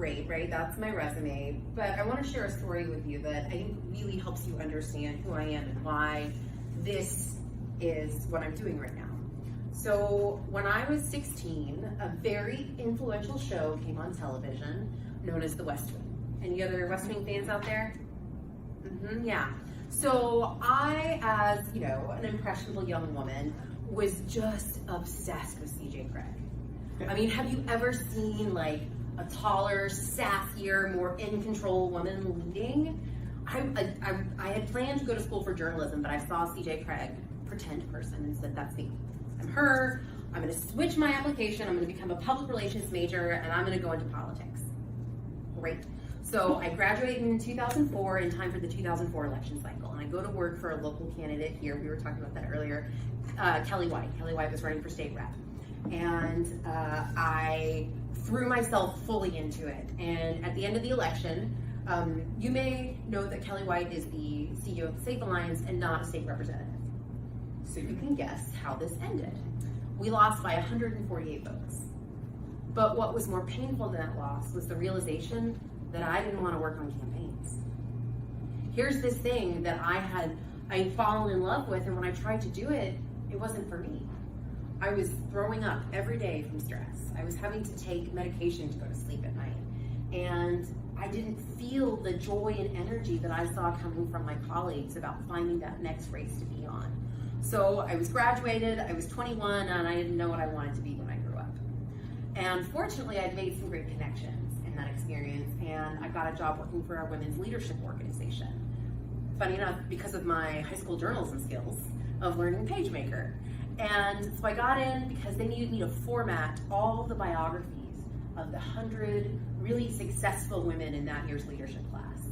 great, right? That's my resume. But I want to share a story with you that I think really helps you understand who I am and why this is what I'm doing right now. So when I was 16, a very influential show came on television known as The West Wing. Any other West Wing fans out there? Yeah. So I, as you know, an impressionable young woman, was just obsessed with CJ Craig. I mean, have you ever seen like a taller, sassier, more in control woman leading? I had planned to go to school for journalism, but I saw CJ Craig, pretend person, and said, that's me. I'm her. I'm going to switch my application. I'm going to become a public relations major, and I'm going to go into politics. Great. So I graduated in 2004 in time for the 2004 election cycle, and I go to work for a local candidate here. We were talking about that earlier, Kelly White. Kelly White was running for state rep. And I threw myself fully into it. And at the end of the election, you may know that Kelly White is the CEO of the State Alliance and not a state representative. So you can guess how this ended. We lost by 148 votes. But what was more painful than that loss was the realization that I didn't want to work on campaigns. Here's this thing that I'd fallen in love with, and when I tried to do it, it wasn't for me. I was throwing up every day from stress. I was having to take medication to go to sleep at night. And I didn't feel the joy and energy that I saw coming from my colleagues about finding that next race to be on. So I was graduated, I was 21, and I didn't know what I wanted to be when I grew up. And fortunately, I'd made some great connections in that experience, and I got a job working for our women's leadership organization. Funny enough, because of my high school journalism skills of learning PageMaker. And so I got in because they needed me to format all the biographies of the 100 really successful women in that year's leadership class.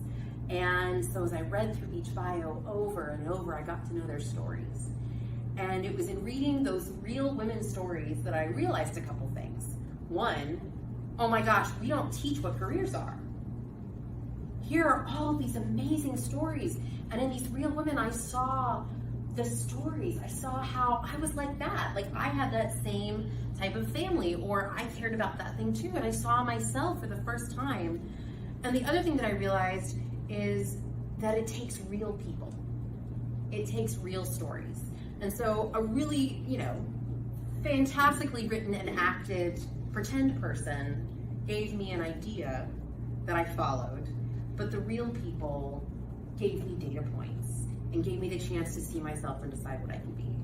And so as I read through each bio over and over, I got to know their stories. And it was in reading those real women's stories that I realized a couple things. One, oh my gosh, we don't teach what careers are. Here are all these amazing stories. And in these real women, I saw the stories. I saw how I was like that. Like I had that same type of family, or I cared about that thing too. And I saw myself for the first time. And the other thing that I realized is that it takes real people. It takes real stories. And so a really, fantastically written and acted pretend person gave me an idea that I followed, but the real people gave me data points and gave me the chance to see myself and decide what I can be.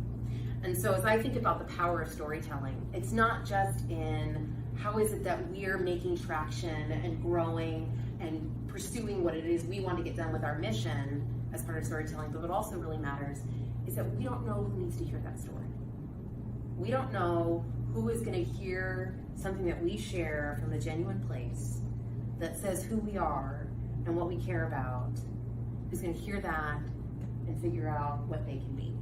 And so as I think about the power of storytelling, it's not just in how is it that we're making traction and growing and pursuing what it is we want to get done with our mission as part of storytelling, but what also really matters is that we don't know who needs to hear that story. We don't know who is going to hear something that we share from a genuine place that says who we are and what we care about, who's going to hear that and figure out what they can be.